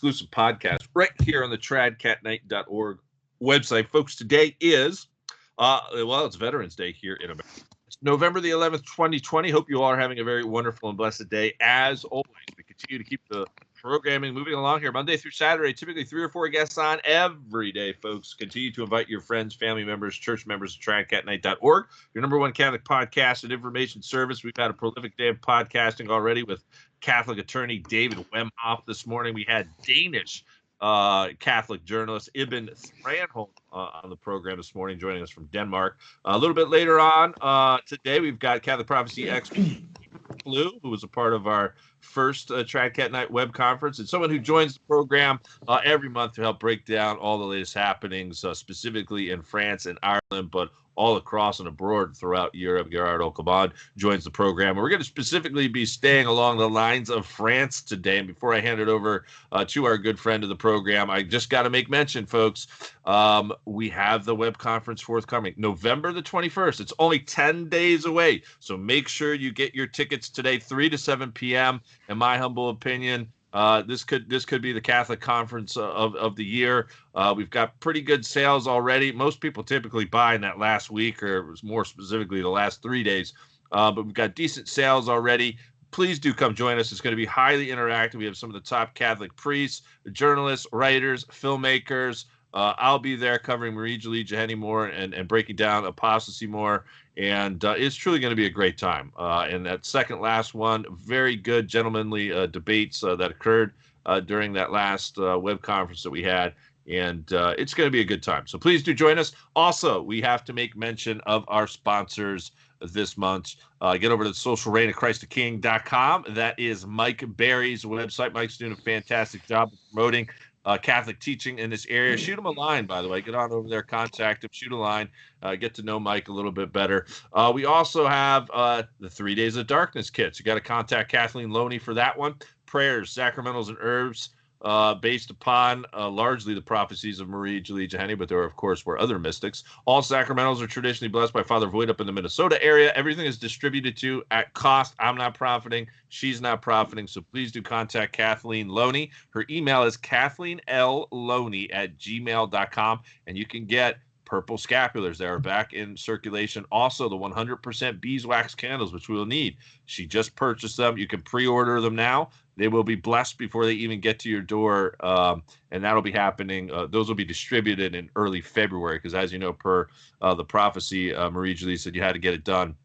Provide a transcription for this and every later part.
exclusive podcast right here on the tradcatnight.org website. Folks, today is, it's Veterans Day here in America. It's November the 11th, 2020. Hope you all are having a very wonderful and blessed day. As always, we continue to keep the programming moving along here Monday through Saturday, typically 3 or 4 guests on every day, folks. Continue to invite your friends, family members, church members to tradcatnight.org, your number one Catholic podcast and information service. We've had a prolific day of podcasting already with Catholic attorney David Wemhoff this morning. We had Danish Catholic journalist Ibn Thranholm on the program this morning, joining us from Denmark. A little bit later on today, we've got Catholic prophecy expert Blue, who was a part of our first Trad Cat Night web conference, and someone who joins the program every month to help break down all the latest happenings, specifically in France and Ireland, but all across and abroad throughout Europe. Gearóid Ó Colmáin joins the program. We're going to specifically be staying along the lines of France today. And before I hand it over to our good friend of the program, I just got to make mention, folks, we have the web conference forthcoming, November the 21st. It's only 10 days away. So make sure you get your tickets today, 3 to 7 p.m. In my humble opinion, this could be the Catholic conference of the year. We've got pretty good sales already. Most people typically buy in that last week, or more specifically the last 3 days. But we've got decent sales already. Please do come join us. It's going to be highly interactive. We have some of the top Catholic priests, journalists, writers, filmmakers. I'll be there covering Marie Julie Jeheni more and breaking down apostasy more. And it's truly going to be a great time. And that second last one, very good gentlemanly debates that occurred during that last web conference that we had. And it's going to be a good time. So please do join us. Also, we have to make mention of our sponsors this month. Get over to the socialreignofchristtheking.com. That is Mike Berry's website. Mike's doing a fantastic job of promoting Catholic teaching in this area. Shoot him a line, by the way. Get on over there, contact him, shoot a line, get to know Mike a little bit better. We also have the 3 Days of Darkness kits. You got to contact Kathleen Loney for that one. Prayers, sacramentals, and herbs based upon largely the prophecies of Marie Julie Jeheni, but there, of course, were other mystics. All sacramentals are traditionally blessed by Father Voigt up in the Minnesota area. Everything is distributed to at cost. I'm not profiting. She's not profiting. So please do contact Kathleen Loney. Her email is kathleenlloney@gmail.com, and you can get purple scapulars that are back in circulation. Also, the 100% beeswax candles, which we will need. She just purchased them. You can pre-order them now. They will be blessed before they even get to your door, and that'll be happening. Those will be distributed in early February because, as you know, per the prophecy, Marie Julie said you had to get it done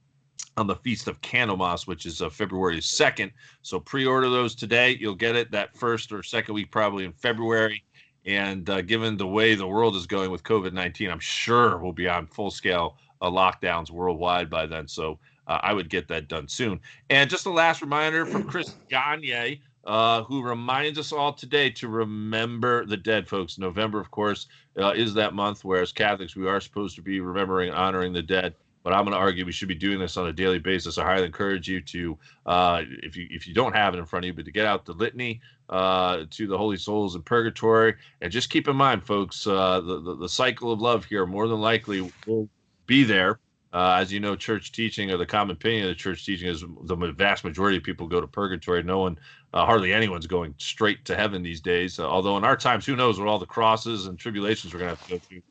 on the Feast of Candlemas, which is February 2nd. So pre-order those today. You'll get it that first or second week probably in February. And given the way the world is going with COVID-19, I'm sure we'll be on full-scale lockdowns worldwide by then. So I would get that done soon. And just a last reminder from Chris Gagne, who reminds us all today to remember the dead, folks. November, of course, is that month where as Catholics we are supposed to be remembering and honoring the dead. But I'm going to argue we should be doing this on a daily basis. I highly encourage you to, if you don't have it in front of you, but to get out the litany to the Holy Souls in Purgatory. And just keep in mind, folks, the cycle of love here more than likely will be there. As you know, church teaching, or the common opinion of the church teaching, is the vast majority of people go to purgatory. No one, hardly anyone's going straight to heaven these days. Although in our times, who knows what all the crosses and tribulations we're going to have to go through.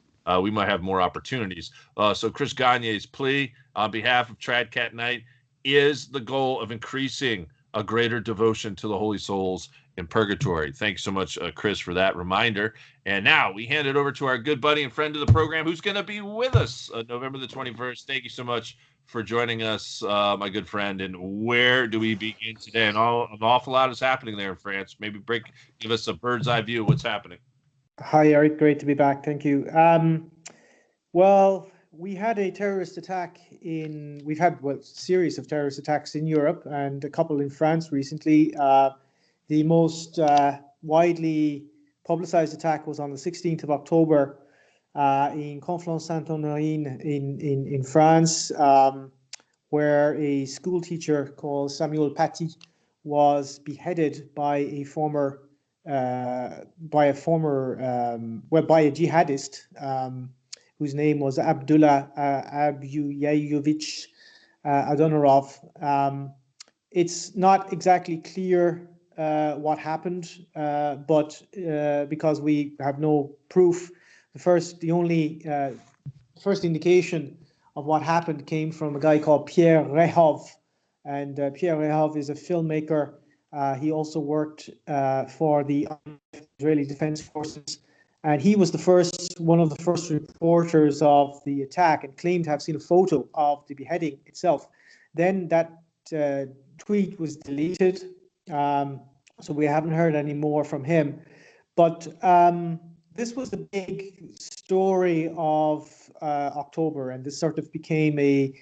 We might have more opportunities. So Chris Gagne's plea on behalf of Trad Cat Night is the goal of increasing a greater devotion to the Holy Souls in Purgatory. Thanks so much, Chris, for that reminder. And now we hand it over to our good buddy and friend of the program who's going to be with us November the 21st. Thank you so much for joining us, my good friend. And where do we begin today? And an awful lot is happening there in France. Maybe give us a bird's eye view of what's happening. Hi, Eric. Great to be back. Thank you. Well, we had a terrorist attack we've had a series of terrorist attacks in Europe and a couple in France recently. The most widely publicized attack was on the 16th of October in Conflans-Sainte-Honorine in France, where a school teacher called Samuel Paty was beheaded by a jihadist whose name was Abdullah Abuyayevich Adonarov. It's not exactly clear what happened, but because we have no proof, the only first indication of what happened came from a guy called Pierre Rehov, and Pierre Rehov is a filmmaker. He also worked for the Israeli Defense Forces, and he was one of the first reporters of the attack, and claimed to have seen a photo of the beheading itself. Then that tweet was deleted, so we haven't heard any more from him. But this was the big story of October, and this sort of became a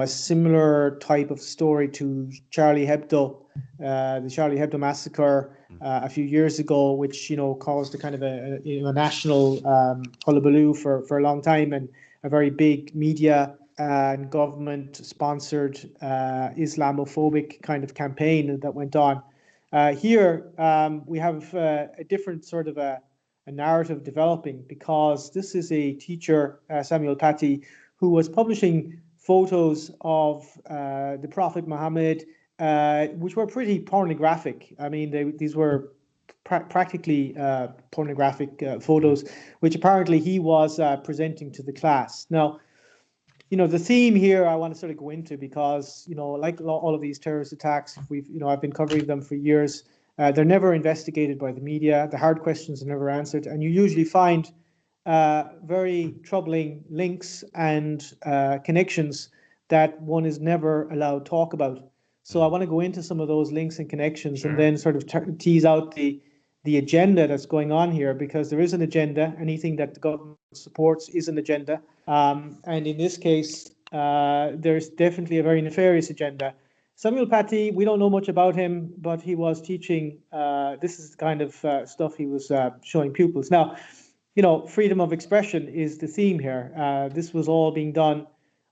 similar type of story to Charlie Hebdo, the Charlie Hebdo massacre a few years ago, which caused a kind of a national hullabaloo for a long time, and a very big media and government-sponsored Islamophobic kind of campaign that went on. Here we have a different sort of a narrative developing, because this is a teacher, Samuel Paty, who was publishing photos of the Prophet Muhammad, which were pretty pornographic. I mean, these were practically pornographic photos, which apparently he was presenting to the class. Now, the theme here I want to sort of go into, because, like all of these terrorist attacks, I've been covering them for years. They're never investigated by the media. The hard questions are never answered. And you usually find very troubling links and connections that one is never allowed to talk about. So I want to go into some of those links and connections, and then sort of tease out the agenda that's going on here, because there is an agenda. Anything that the government supports is an agenda. And in this case, there's definitely a very nefarious agenda. Samuel Paty, we don't know much about him, but he was teaching, this is the kind of stuff he was showing pupils. Now, freedom of expression is the theme here. This was all being done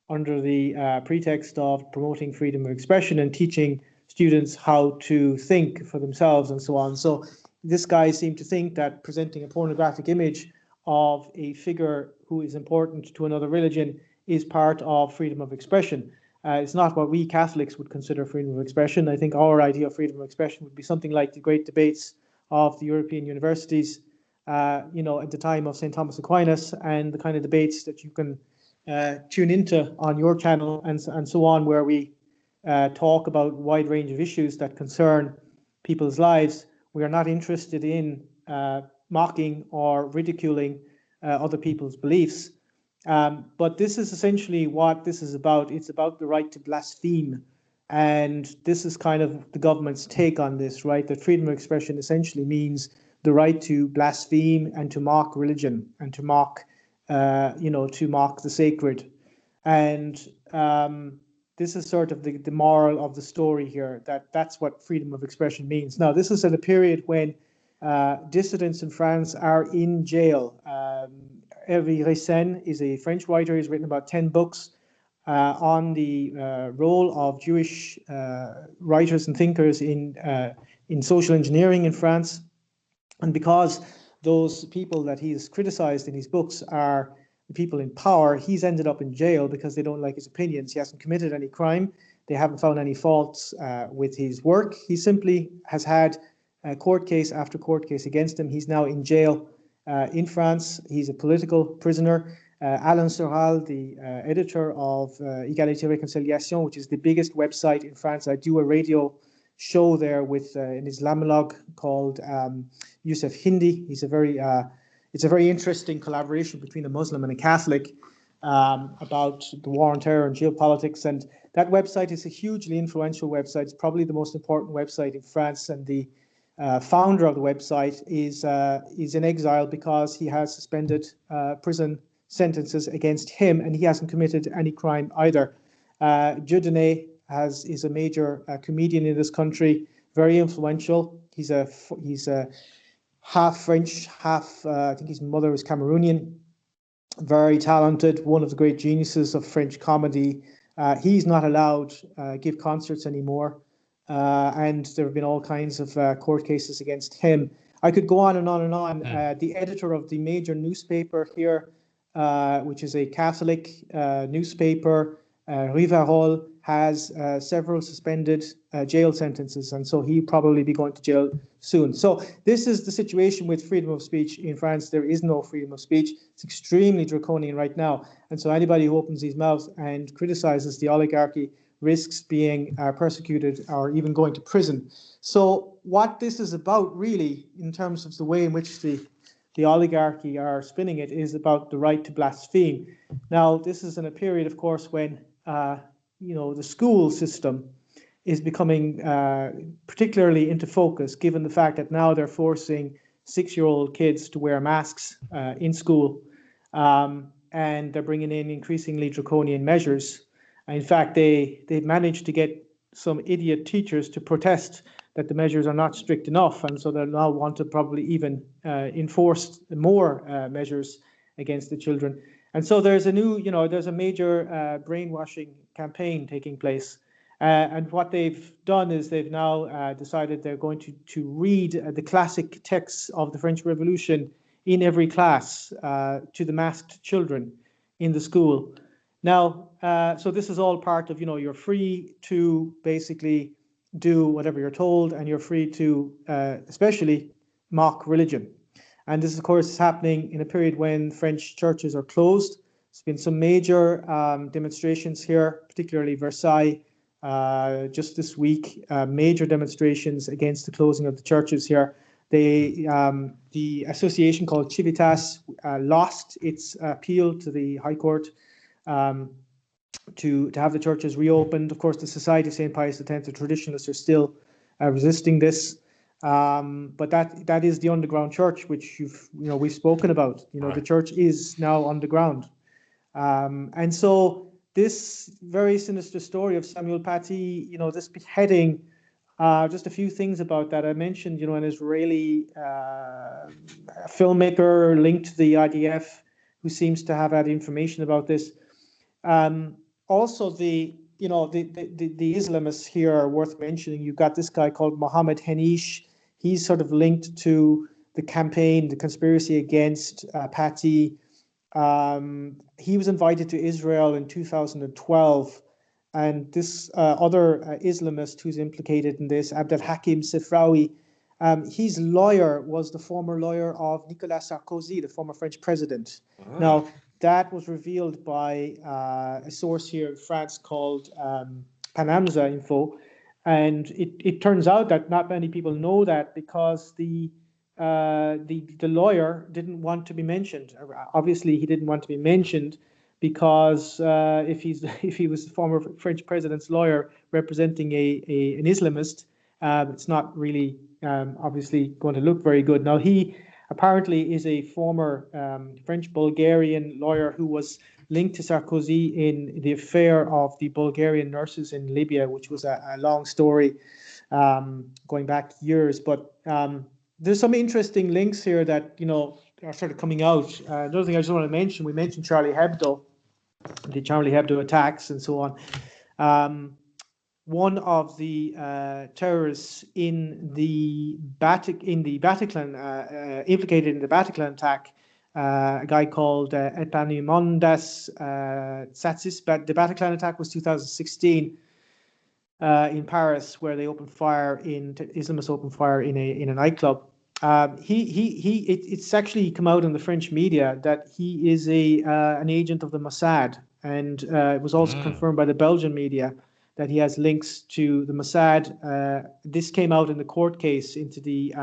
under the pretext of promoting freedom of expression and teaching students how to think for themselves and so on. So this guy seemed to think that presenting a pornographic image of a figure who is important to another religion is part of freedom of expression. It's not what we Catholics would consider freedom of expression. I think our idea of freedom of expression would be something like the great debates of the European universities, at the time of St. Thomas Aquinas, and the kind of debates that you can tune into on your channel and so on, where we talk about a wide range of issues that concern people's lives. We are not interested in mocking or ridiculing other people's beliefs. But this is essentially what this is about. It's about the right to blaspheme. And this is kind of the government's take on this, right? That freedom of expression essentially means the right to blaspheme and to mock religion and to mock, the sacred. And this is sort of the moral of the story here, that's what freedom of expression means. Now, this is at a period when dissidents in France are in jail. Hervé Reyssen is a French writer. He's written about 10 books on the role of Jewish writers and thinkers in social engineering in France. And because those people that he's criticized in his books are the people in power, he's ended up in jail because they don't like his opinions. He hasn't committed any crime. They haven't found any faults with his work. He simply has had court case after court case against him. He's now in jail in France. He's a political prisoner. Alain Soral, the editor of Égalité Réconciliation, which is the biggest website in France. I do a radio show there with an Islamolog called Youssef Hindi. He's it's a very interesting collaboration between a Muslim and a Catholic about the war on terror and geopolitics. And that website is a hugely influential website. It's probably the most important website in France. And the founder of the website is in exile because he has suspended prison sentences against him, and he hasn't committed any crime either. Dieudonné is a major comedian in this country, very influential. He's a half French, half I think his mother is Cameroonian. Very talented, one of the great geniuses of French comedy. He's not allowed to give concerts anymore, and there have been all kinds of court cases against him. I could go on and on and on. The editor of the major newspaper here, which is a Catholic newspaper, Rivarol, has several suspended jail sentences, and so he'll probably be going to jail soon. So this is the situation with freedom of speech in France. There is no freedom of speech. It's extremely draconian right now, and so anybody who opens his mouth and criticizes the oligarchy risks being persecuted or even going to prison. So what this is about, really, in terms of the way in which the oligarchy are spinning it, is about the right to blaspheme. Now, this is in a period, of course, when the school system is becoming particularly into focus, given the fact that now they're forcing 6-year-old kids to wear masks in school, and they're bringing in increasingly draconian measures. In fact, they've managed to get some idiot teachers to protest that the measures are not strict enough, and so they'll now want to probably even enforce more measures against the children. And so there's a major brainwashing campaign taking place. And what they've done is they've now decided they're going to read the classic texts of the French Revolution in every class to the masked children in the school. Now, so this is all part of, you're free to basically do whatever you're told, and you're free to especially mock religion. And this, of course, is happening in a period when French churches are closed. There's been some major demonstrations here, particularly Versailles, just this week, major demonstrations against the closing of the churches here. The association called Civitas lost its appeal to the High Court to have the churches reopened. Of course, the Society of St. Pius X, the traditionalists, are still resisting this. But that is the underground church, which we've spoken about. Right. The church is now underground. And so this very sinister story of Samuel Paty, this beheading, just a few things about that. I mentioned, an Israeli filmmaker linked to the IDF who seems to have had information about this. Also, the Islamists here are worth mentioning. You've got this guy called Mohammed Hanish. He's sort of linked to the campaign, the conspiracy against Paty. He was invited to Israel in 2012. And this other Islamist who's implicated in this, Abdel Hakim Sefraoui, his lawyer was the former lawyer of Nicolas Sarkozy, the former French president. Ah. Now, that was revealed by a source here in France called Panamza Info. And it turns out that not many people know that, because the lawyer didn't want to be mentioned. Obviously, he didn't want to be mentioned because if he was the former French president's lawyer representing an Islamist, it's not really obviously going to look very good. Now, he apparently is a former French-Bulgarian lawyer who was linked to Sarkozy in the affair of the Bulgarian nurses in Libya, which was a long story going back years. But there's some interesting links here that are sort of coming out. Another thing I just want to mention: we mentioned Charlie Hebdo, the Charlie Hebdo attacks, and so on. One of the terrorists in the Bataclan, implicated in the Bataclan attack, a guy called Epaminondas Tsatsis. But the Bataclan attack was 2016 in Paris, where they Islamists opened fire in a nightclub. It's actually come out in the French media that he is an agent of the Mossad, and it was also confirmed by the Belgian media that he has links to the Mossad. This came out in the court case into the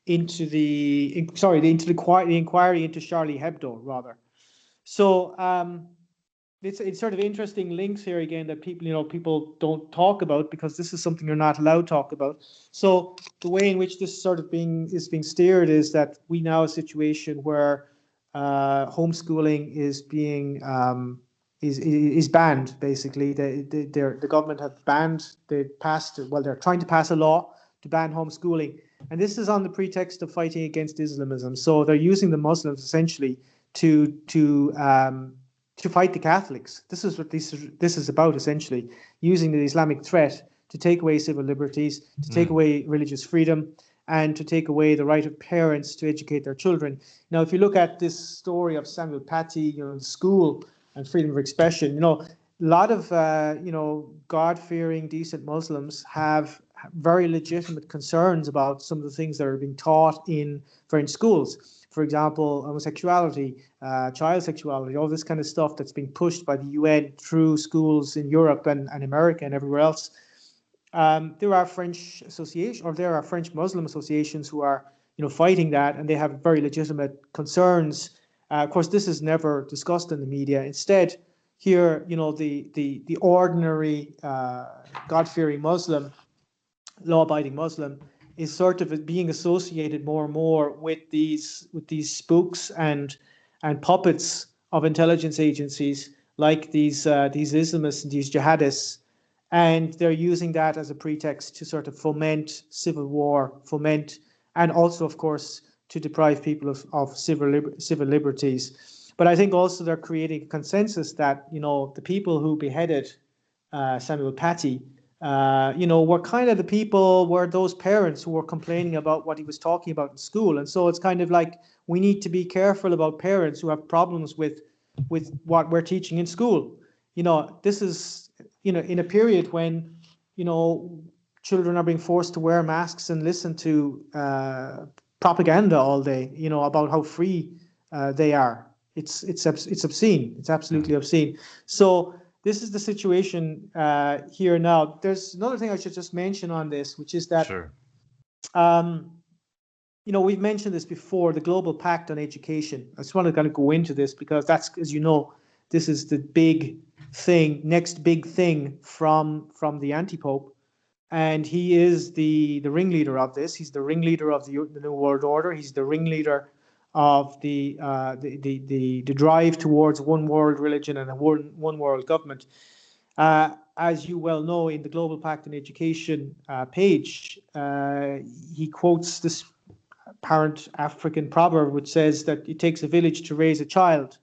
inquiry into Charlie Hebdo, rather. So it's sort of interesting links here again that people don't talk about, because this is something you're not allowed to talk about. So the way in which this sort of is being steered is that we now have a situation where homeschooling is being is banned. Basically, the government have banned. They're trying to pass a law to ban homeschooling, and this is on the pretext of fighting against Islamism. So they're using the Muslims essentially to fight the Catholics. This is what this is about, essentially, using the Islamic threat to take away civil liberties, to take away religious freedom, and to take away the right of parents to educate their children. Now, if you look at this story of Samuel Paty, school and freedom of expression, lot of God-fearing, decent Muslims have very legitimate concerns about some of the things that are being taught in French schools. For example, homosexuality, child sexuality, all this kind of stuff that's being pushed by the UN through schools in Europe and America and everywhere else. There are French Muslim associations who are, fighting that, and they have very legitimate concerns. Of course, this is never discussed in the media. Instead, here, the ordinary God-fearing Muslim, law-abiding Muslim, is sort of being associated more and more with these spooks and puppets of intelligence agencies like these Islamists and these jihadists, and they're using that as a pretext to sort of foment civil war, and also, of course, to deprive people of civil liberties. But I think also they're creating a consensus that, the people who beheaded Samuel Paty, were those parents who were complaining about what he was talking about in school. And so it's kind of like, we need to be careful about parents who have problems with what we're teaching in school. This is, in a period when, children are being forced to wear masks and listen to propaganda all day, about how free they are. It's obscene. It's absolutely obscene. So this is the situation here now. There's another thing I should just mention on this, which is that, Sure. We've mentioned this before, the Global Pact on Education. I just want to kind of go into this because that's, as you know, this is the next big thing from the anti-pope. And he is the ringleader of this. He's the ringleader of the New World Order. He's the ringleader of the drive towards one world religion and a one world government. As you well know, in the Global Pact on Education page, he quotes this apparent African proverb which says that it takes a village to raise a child.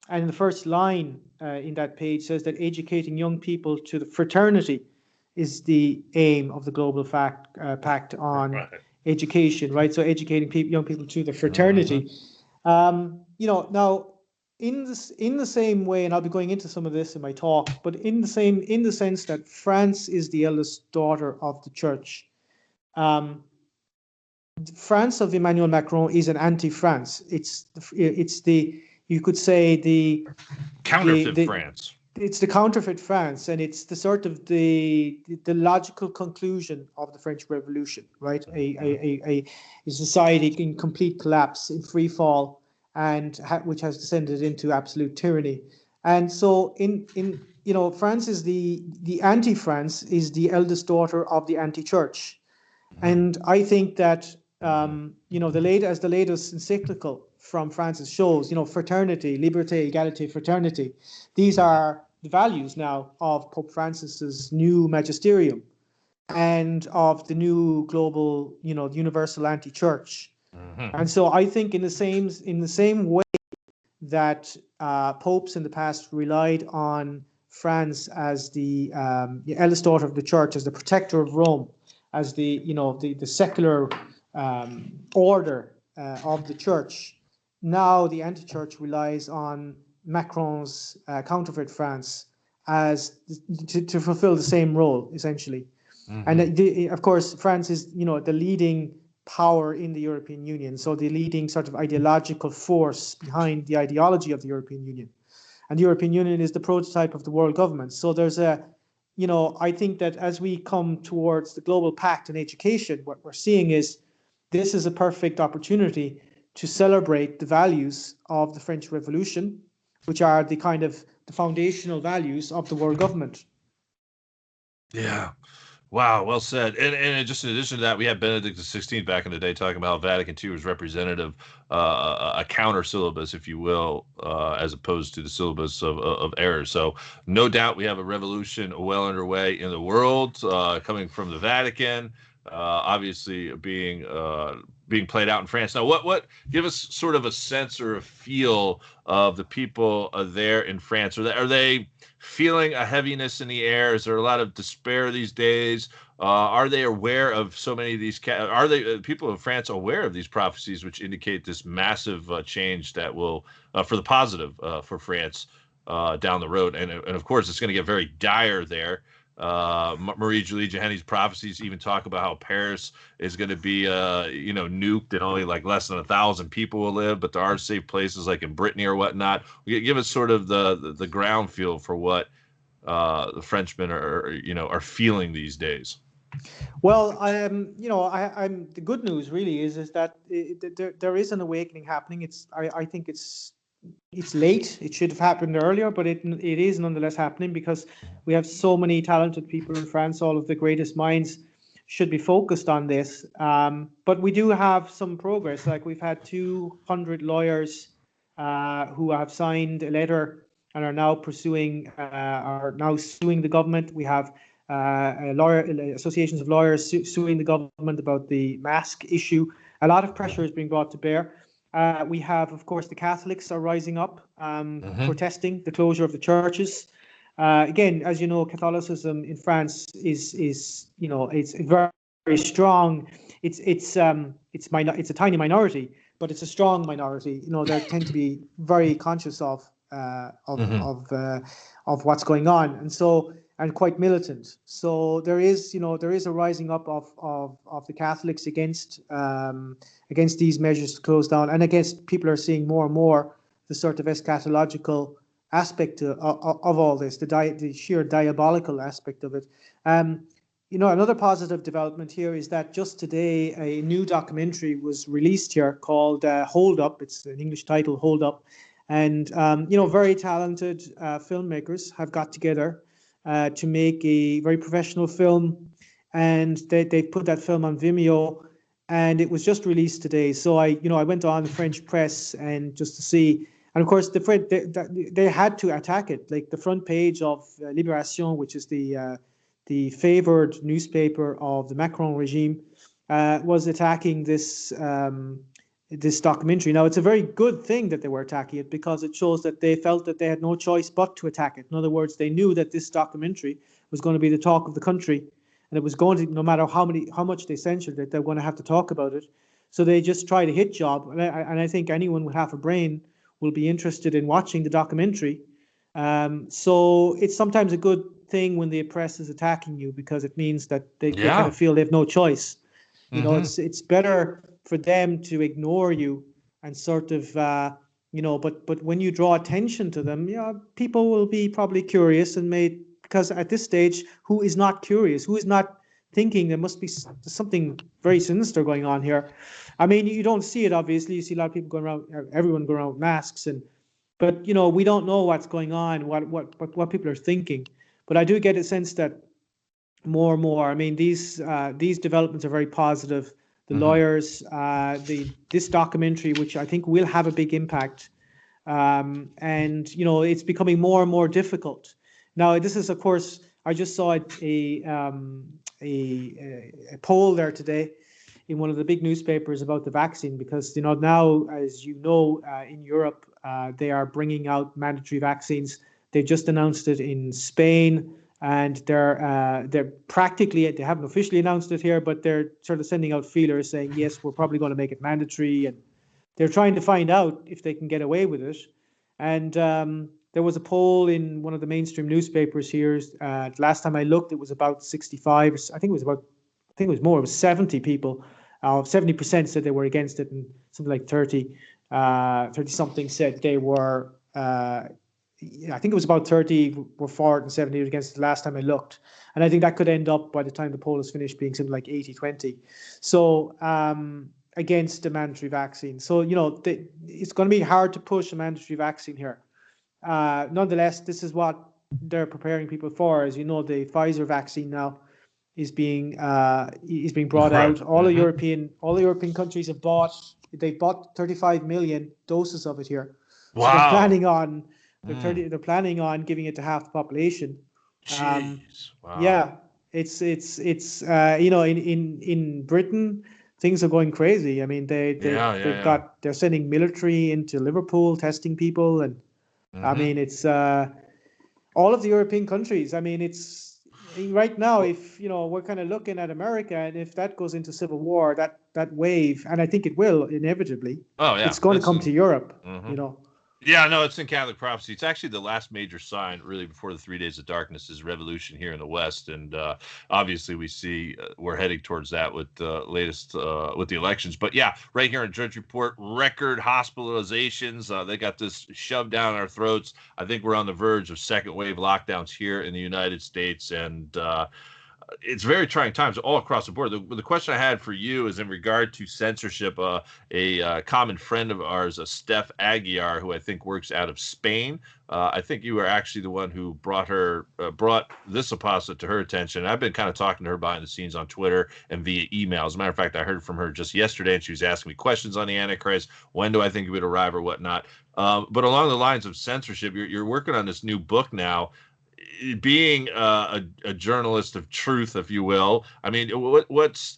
And the first line in that page says that educating young people to the fraternity is the aim of the Global Pact on Education, right? So educating young people to the fraternity. Now in the same way, and I'll be going into some of this in my talk, but in the sense that France is the eldest daughter of the Church. France of Emmanuel Macron is an anti-France. It's the you could say the counterfeit France. It's the counterfeit France, and it's the sort of the logical conclusion of the French Revolution, right? A society in complete collapse, in free fall, and which has descended into absolute tyranny. And so, France is the anti-France is the eldest daughter of the anti-church, and I think that as the latest encyclical from Francis shows, fraternity, liberté, égalité, fraternity. These are the values now of Pope Francis's new magisterium and of the new global, universal anti-church. And so I think in the same way that popes in the past relied on France as the eldest daughter of the church, as the protector of Rome, as the secular order of the church. Now the anti-church relies on Macron's counterfeit France as to fulfill the same role, essentially. And of course, France is, the leading power in the European Union, so the leading sort of ideological force behind the ideology of the European Union. And the European Union is the prototype of the world government. So there's I think that as we come towards the Global Pact on Education, what we're seeing is this is a perfect opportunity to celebrate the values of the French Revolution, which are the kind of the foundational values of the world government. Yeah. Wow, well said. And just in addition to that, we had Benedict XVI back in the day talking about Vatican II as representative, a counter syllabus, if you will, as opposed to the syllabus of errors. So no doubt we have a revolution well underway in the world, coming from the Vatican, obviously being played out in France. Now, what give us sort of a sense or a feel of the people there in France? Are they feeling a heaviness in the air? Is there a lot of despair these days? Are they aware of so many of these? Are they people in France aware of these prophecies, which indicate this massive change that will, for the positive, for France, down the road. And of course, it's going to get very dire there. Marie-Julie Jahenny's prophecies even talk about how Paris is going to be, nuked and only like less than 1,000 people will live, but there are safe places like in Brittany or whatnot. Give us sort of the ground feel for what the Frenchmen are feeling these days. Well, I'm the good news really is that there is an awakening happening. I think it's late. It should have happened earlier, but it is nonetheless happening because we have so many talented people in France. All of the greatest minds should be focused on this. But we do have some progress. Like we've had 200 lawyers who have signed a letter and are now suing the government. We have associations of lawyers suing the government about the mask issue. A lot of pressure is being brought to bear. We have, of course, the Catholics are rising up, protesting the closure of the churches. Again, as you know, Catholicism in France is it's very, very strong. It's a tiny minority, but it's a strong minority. They tend to be very conscious of what's going on, and quite militant. So there is a rising up of the Catholics against these measures to close down, and against people are seeing more and more the sort of eschatological aspect of all this, the sheer diabolical aspect of it. Another positive development here is that just today a new documentary was released here called Hold Up. It's an English title, Hold Up, and very talented filmmakers have got together to make a very professional film, and they put that film on Vimeo, and it was just released today. So I went on the French press and just to see, and of course they had to attack it. Like the front page of Libération, which is the favored newspaper of the Macron regime, was attacking this documentary. Now, it's a very good thing that they were attacking it because it shows that they felt that they had no choice but to attack it. In other words, they knew that this documentary was going to be the talk of the country, and it was going to, no matter how much they censored it, they're going to have to talk about it. So they just tried a hit job, and I think anyone with half a brain will be interested in watching the documentary. So it's sometimes a good thing when the press is attacking you because it means that they kind of feel they have no choice. It's better for them to ignore you and sort of, but when you draw attention to them, people will be probably curious because at this stage, who is not curious? Who is not thinking there must be something very sinister going on here? I mean, you don't see it, obviously. You see a lot of people going around, everyone going around with masks, but we don't know what's going on, what people are thinking. But I do get a sense that more and more, I mean, these developments are very positive. The lawyers, this documentary, which I think will have a big impact, and it's becoming more and more difficult. Now, this is, of course, I just saw a poll there today in one of the big newspapers about the vaccine because now, as you know, in Europe they are bringing out mandatory vaccines. They just announced it in Spain. And they're practically, they haven't officially announced it here, but they're sort of sending out feelers saying, yes, we're probably going to make it mandatory. And they're trying to find out if they can get away with it. And there was a poll in one of the mainstream newspapers here. Last time I looked, it was about 65. I think it was more. It was 70 people. 70% said they were against it, and something like 30 something said they were. I think it was about 30 were for it and 70 were against it last time I looked. And I think that could end up, by the time the poll is finished, being something like 80-20. So against the mandatory vaccine. So, it's going to be hard to push a mandatory vaccine here. Nonetheless, this is what they're preparing people for. As you know, the Pfizer vaccine now is being brought out. All the European countries have bought 35 million doses of it here. Wow. So they're planning on they're planning on giving it to half the population. Jeez. Wow. Yeah, it's in Britain things are going crazy. I mean they're sending military into Liverpool testing people, and I mean it's all of the European countries. I mean it's right now, if we're kind of looking at America, and if that goes into civil war, that wave, and I think it will inevitably. Oh yeah, it's going to come to Europe. Yeah, no, it's in Catholic prophecy. It's actually the last major sign, really, before the 3 days of darkness is revolution here in the West, and obviously we see we're heading towards that with the latest with the elections. But yeah, right here in Drudge Report, record hospitalizations. They got this shoved down our throats. I think we're on the verge of second wave lockdowns here in the United States, and it's very trying times all across the board. The question I had for you is in regard to censorship. A common friend of ours, Steph Aguiar, who I think works out of Spain. I think you were actually the one who brought this apostate to her attention. I've been kind of talking to her behind the scenes on Twitter and via email. As a matter of fact, I heard from her just yesterday, and she was asking me questions on the Antichrist. When do I think it would arrive or whatnot? But along the lines of censorship, you're working on this new book now. Being a journalist of truth, if you will, I mean, what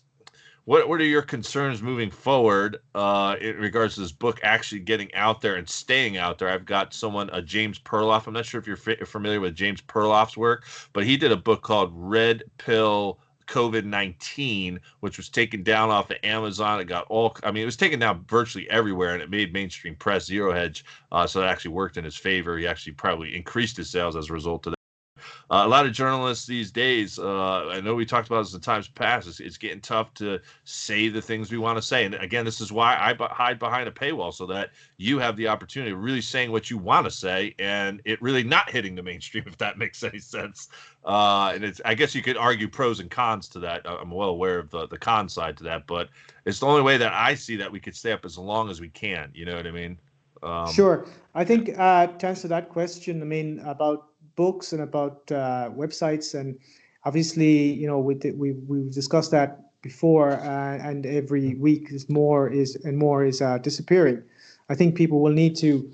are your concerns moving forward in regards to this book actually getting out there and staying out there? I've got someone, James Perloff. I'm not sure if you're familiar with James Perloff's work, but he did a book called Red Pill COVID-19, which was taken down off of Amazon. It was taken down virtually everywhere, and it made mainstream press zero hedge. So that actually worked in his favor. He actually probably increased his sales as a result of that. A lot of journalists these days, I know we talked about this in times past, it's getting tough to say the things we want to say. And again, this is why I hide behind a paywall, so that you have the opportunity of really saying what you want to say and it really not hitting the mainstream, if that makes any sense. And I guess you could argue pros and cons to that. I'm well aware of the con side to that, but it's the only way that I see that we could stay up as long as we can. You know what I mean? Sure. I think to answer that question, I mean, about books and about websites, and obviously, we've discussed that before, and every week more is disappearing. I think people will need to,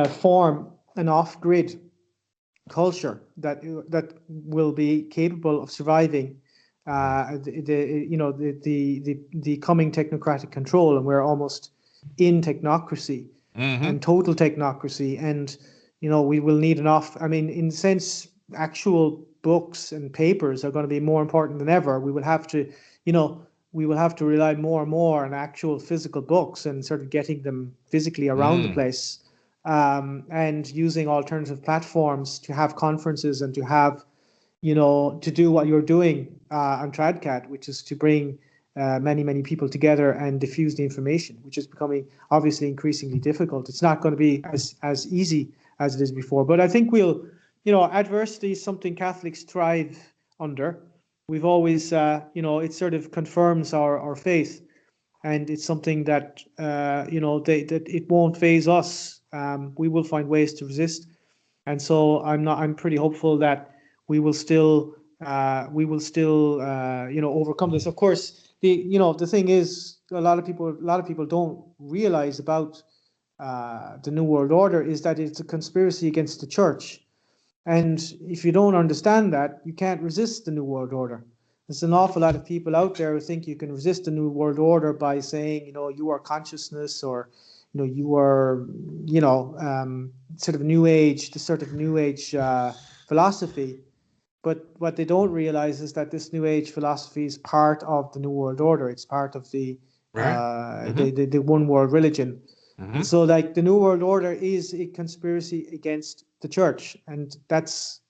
form an off-grid culture that will be capable of surviving the coming technocratic control, and we're almost in technocracy and total technocracy. And we will need in a sense, actual books and papers are going to be more important than ever. We will have to rely more and more on actual physical books and sort of getting them physically around the place, and using alternative platforms to have conferences and to have, to do what you're doing on Tradcat, which is to bring many people together and diffuse the information, which is becoming obviously increasingly difficult. It's not going to be as easy as it is before. But I think adversity is something Catholics thrive under. We've always, it sort of confirms our faith, and it's something that, that it won't phase us. We will find ways to resist. And so I'm pretty hopeful that we will still, overcome this. Of course, the thing is, a lot of people don't realize about the New World Order is that it's a conspiracy against the church. And if you don't understand that, you can't resist the New World Order. There's an awful lot of people out there who think you can resist the New World Order by saying, you are consciousness, or, you are, sort of New Age, the sort of New Age philosophy. But what they don't realize is that this New Age philosophy is part of the New World Order. It's part of the the one world religion. And so, like, the New World Order is a conspiracy against the church, and that's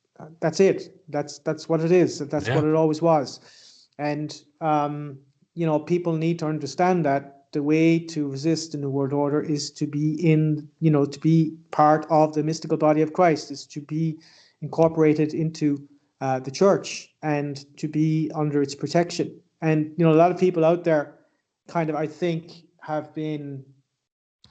it. That's what it is. That's what it always was. And people need to understand that the way to resist the New World Order is to be to be part of the mystical body of Christ, is to be incorporated into the church and to be under its protection. And a lot of people out there kind of, I think, have been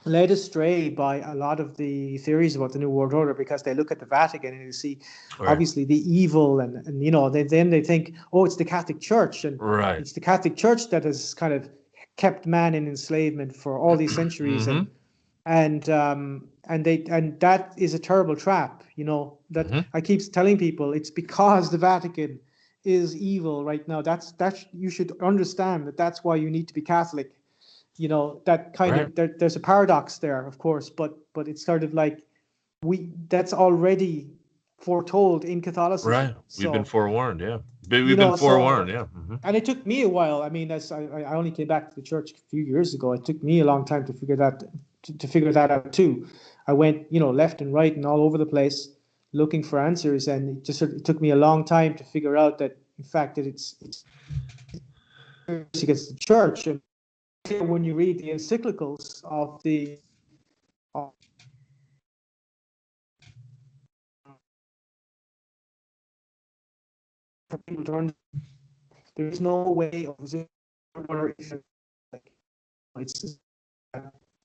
led astray by a lot of the theories about the New World Order, because they look at the Vatican and you see obviously the evil, and then they think, oh, it's the Catholic Church, and it's the Catholic Church that has kind of kept man in enslavement for all these centuries, and that is a terrible trap. That I keep telling people, it's because the Vatican is evil right now. That's you should understand that's why you need to be Catholic. That kind of there's a paradox there, of course, but it's sort of like that's already foretold in Catholicism. Right. We've been forewarned. Yeah. We've been forewarned. Yeah. And it took me a while. I mean, as I only came back to the church a few years ago. It took me a long time to figure that to figure that out too. I went, left and right and all over the place looking for answers, and it took me a long time to figure out that, in fact, that it's against the church. And when you read the encyclicals of for people to understand, there's no way of it's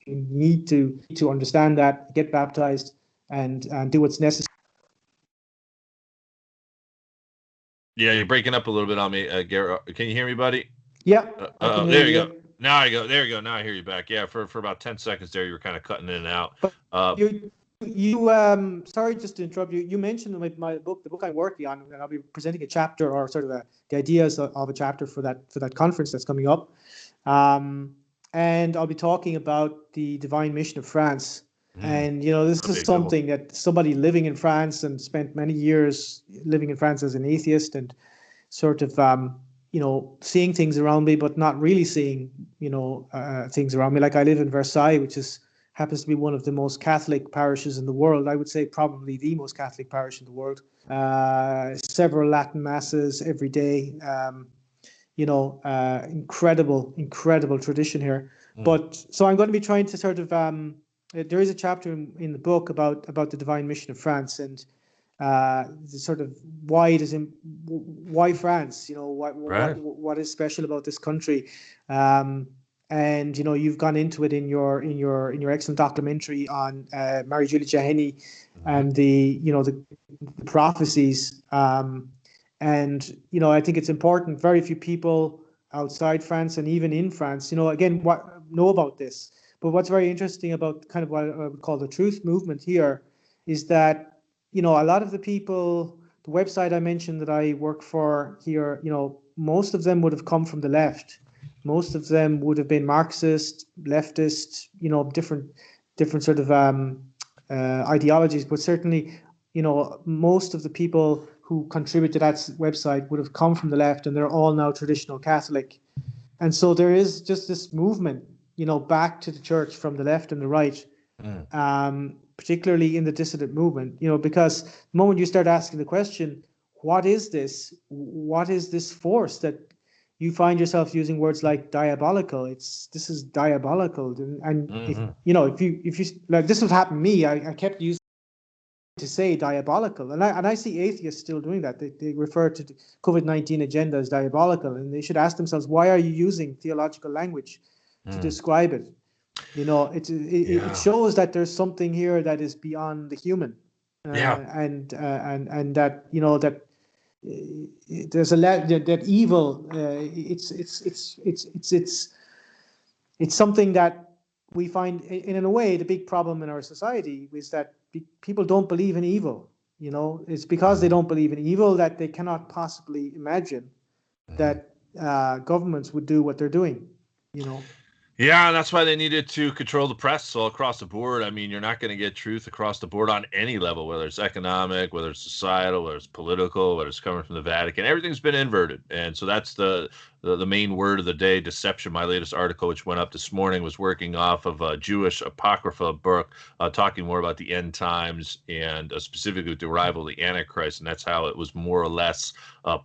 you need to understand that, get baptized, and do what's necessary. Yeah, you're breaking up a little bit on me, Garrett. Can you hear me, buddy? Yeah. There you go. Now I go. There you go. Now I hear you back. Yeah, for about 10 seconds there, you were kind of cutting in and out. But you sorry, just to interrupt you. You mentioned my book, the book I'm working on, and I'll be presenting a chapter, or sort of the ideas of a chapter for that conference that's coming up. And I'll be talking about the divine mission of France. And, this is something that somebody living in France and spent many years living in France as an atheist, and sort of, seeing things around me, but not really seeing, things around me. Like, I live in Versailles, which happens to be one of the most Catholic parishes in the world. I would say probably the most Catholic parish in the world. Several Latin masses every day. Incredible tradition here. But so I'm going to be trying to sort of, there is a chapter in the book about the divine mission of France, and the sort of why France, what is special about this country. And you've gone into it in your excellent documentary on Marie-Julie Jahenny and the prophecies. And I think it's important. Very few people outside France and even in France, again, know about this. But what's very interesting about kind of what I would call the truth movement here is that a lot of the people, the website I mentioned that I work for here, most of them would have come from the left. Most of them would have been Marxist, leftist, different sort of ideologies. But certainly, most of the people who contribute to that website would have come from the left, and they're all now traditional Catholic. And so there is just this movement, back to the church from the left and the right, particularly in the dissident movement, because the moment you start asking the question, what is this? What is this force that you find yourself using words like diabolical? This is diabolical. And if you like, this would happen to me. I kept using to say diabolical, and I see atheists still doing that. They refer to the COVID-19 agenda as diabolical, and they should ask themselves, why are you using theological language to describe it? It shows that there's something here that is beyond the human, and that that there's that evil. It's something that we find, in a way, the big problem in our society is that people don't believe in evil. It's because they don't believe in evil that they cannot possibly imagine that governments would do what they're doing. Yeah, and that's why they needed to control the press all across the board. I mean, you're not going to get truth across the board on any level, whether it's economic, whether it's societal, whether it's political, whether it's coming from the Vatican. Everything's been inverted. And so that's the main word of the day, deception. My latest article, which went up this morning, was working off of a Jewish Apocrypha book, talking more about the end times and specifically the arrival of the Antichrist. And that's how it was more or less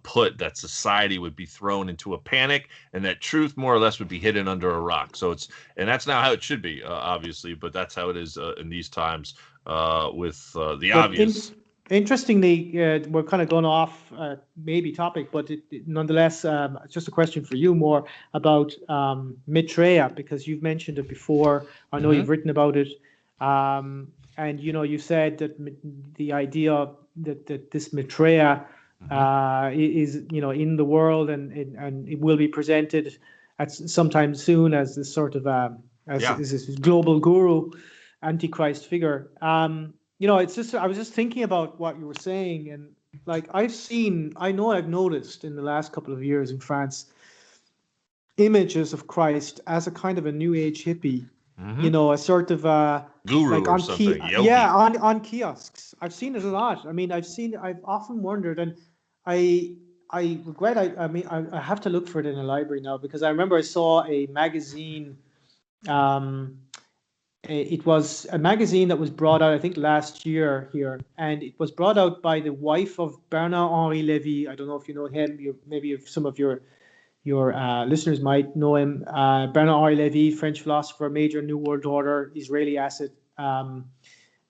put that society would be thrown into a panic and that truth more or less would be hidden under a rock. So and that's not how it should be, obviously, but that's how it is in these times with the obvious. Interestingly, we're kind of going off maybe topic, but nonetheless, just a question for you more about Maitreya, because you've mentioned it before. I know you've written about it. And, you said that the idea that this Maitreya is, in the world and it will be presented at sometime soon as this sort of this global guru, antichrist figure. It's just, I was just thinking about what you were saying, and like I've noticed in the last couple of years in France images of Christ as a kind of a new age hippie, a sort of guru like or on something. on kiosks. I've seen it a lot. I mean, I've often wondered, and I regret. I have to look for it in a library now, because I remember I saw a magazine. it was a magazine that was brought out, I think, last year here, and it was brought out by the wife of Bernard-Henri Lévy. I don't know if you know him. Maybe some of your listeners might know him. Bernard-Henri Lévy, French philosopher, major New World Order, Israeli asset.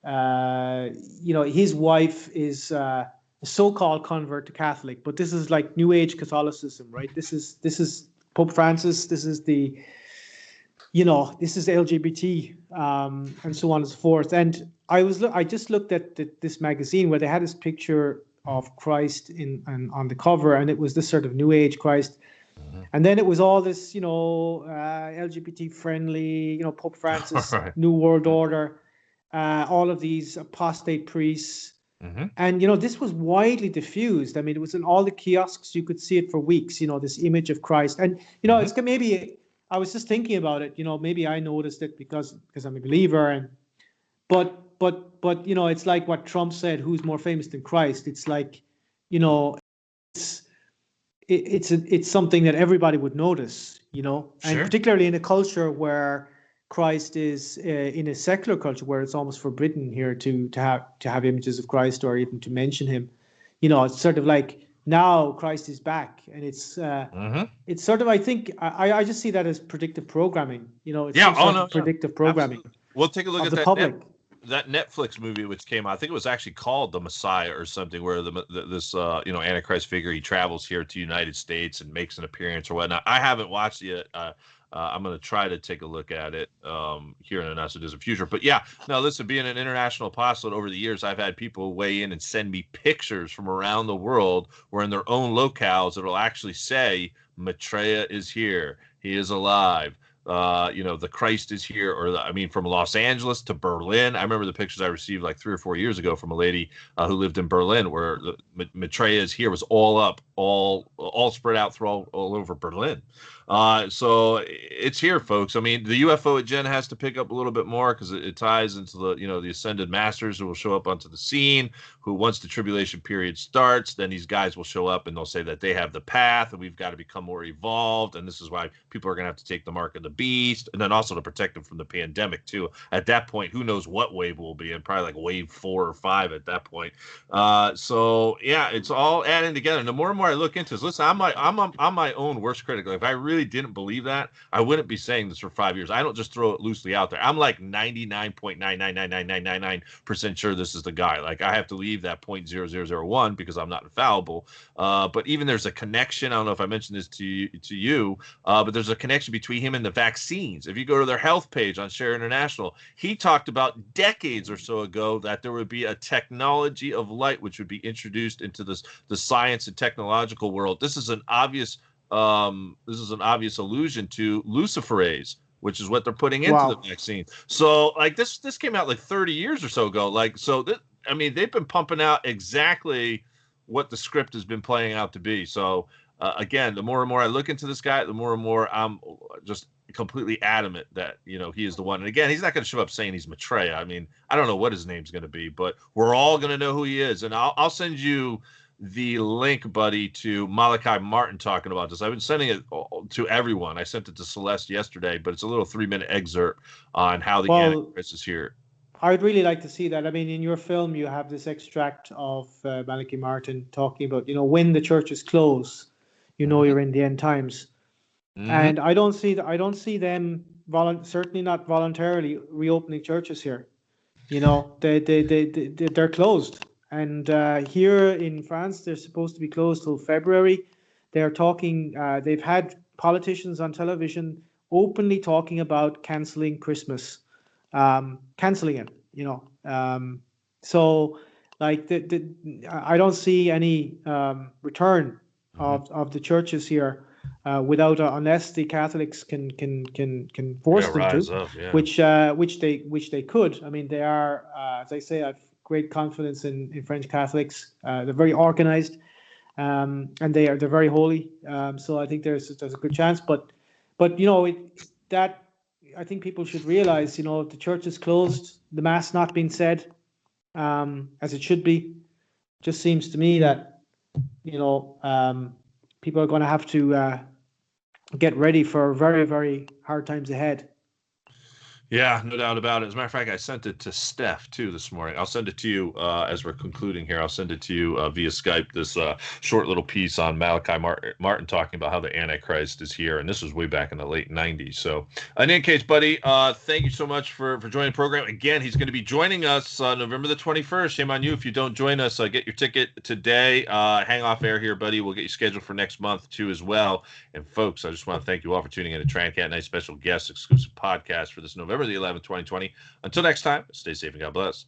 His wife is a so-called convert to Catholic, but this is like New Age Catholicism, right? This is Pope Francis. This is this is LGBT, and so on and so forth. And I just looked at this magazine where they had this picture of Christ on the cover, and it was this sort of New Age Christ. And then it was all this, LGBT friendly, Pope Francis, right. New World Order, all of these apostate priests. And, this was widely diffused. I mean, it was in all the kiosks. You could see it for weeks, this image of Christ. And, it's maybe, I was just thinking about it, maybe I noticed it because I'm a believer. But it's like what Trump said, who's more famous than Christ? It's like, it's something that everybody would notice, and Sure. particularly in a culture where Christ is in a secular culture where it's almost forbidden here to have images of Christ or even to mention him. It's sort of like now Christ is back, and it's sort of, I think I just see that as predictive programming. Predictive programming. Absolutely. We'll take a look at the public. That Netflix movie which came out. I think it was actually called The Messiah or something, where this Antichrist figure, he travels here to the United States and makes an appearance or whatnot. I haven't watched it yet. I'm going to try to take a look at it here in the not so distant future. But yeah, no, listen, being an international apostolate over the years, I've had people weigh in and send me pictures from around the world where in their own locales it'll actually say Maitreya is here, he is alive. The Christ is here, from Los Angeles to Berlin. I remember the pictures I received like 3 or 4 years ago from a lady who lived in Berlin, where the Maitreya is here was all spread out through all over Berlin. So it's here, folks. I mean, the UFO agenda has to pick up a little bit more because it ties into the ascended masters who will show up onto the scene, who once the tribulation period starts, then these guys will show up and they'll say that they have the path and we've got to become more evolved. And this is why people are going to have to take the mark of the beast, and then also to protect them from the pandemic too. At that point, who knows what wave we'll be in, probably like wave 4 or 5 at that point. So yeah, it's all adding together. And the more and more I look into this, listen, I'm my own worst critic. Like, if I really didn't believe that, I wouldn't be saying this for 5 years. I don't just throw it loosely out there. I'm like 99.9999999% sure this is the guy. Like, I have to leave that 0.0001 because I'm not infallible. But even there's a connection. I don't know if I mentioned this to you, but there's a connection between him and the vaccines. If you go to their health page on Share International, he talked about decades or so ago that there would be a technology of light which would be introduced into the science and technological world. This is an obvious allusion to luciferase, which is what they're putting into the vaccine. So like this came out like 30 years or so ago. Like, so they've been pumping out exactly what the script has been playing out to be. So again, the more and more I look into this guy, the more and more I'm just completely adamant that, he is the one. And again, he's not going to show up saying he's Maitreya. I mean, I don't know what his name's going to be, but we're all going to know who he is. And I'll send you the link, buddy, to Malachi Martin talking about this. I've been sending it to everyone. I sent it to Celeste yesterday, but it's a little 3-minute excerpt on how the Antichrist is here. I'd really like to see that. I mean, in your film, you have this extract of Malachi Martin talking about, when the churches close, you're in the end times. And I don't see them certainly not voluntarily reopening churches here. They're closed. And here in France, they're supposed to be closed till February. They're talking. They've had politicians on television openly talking about canceling Christmas, canceling it. So like I don't see any return of the churches here. Unless the Catholics can force them to, which they could. I mean, they are, as I say, I've great confidence in French Catholics. They're very organized, and they're very holy. So I think there's a good chance. But that I think people should realize, the church is closed, the mass not being said as it should be. Just seems to me that people are going to have to get ready for very, very hard times ahead. Yeah, no doubt about it. As a matter of fact, I sent it to Steph too this morning. I'll send it to you as we're concluding here. I'll send it to you via Skype. This short little piece on Malachi Martin talking about how the Antichrist is here, and this was way back in the late '90s. So, in any case, buddy, thank you so much for joining the program. Again, he's going to be joining us November the 21st. Shame on you if you don't join us. Get your ticket today. Hang off air here, buddy. We'll get you scheduled for next month too as well. And folks, I just want to thank you all for tuning in to Tradcat Night special guest exclusive podcast for this November the 11th, 2020. Until next time, stay safe and God bless.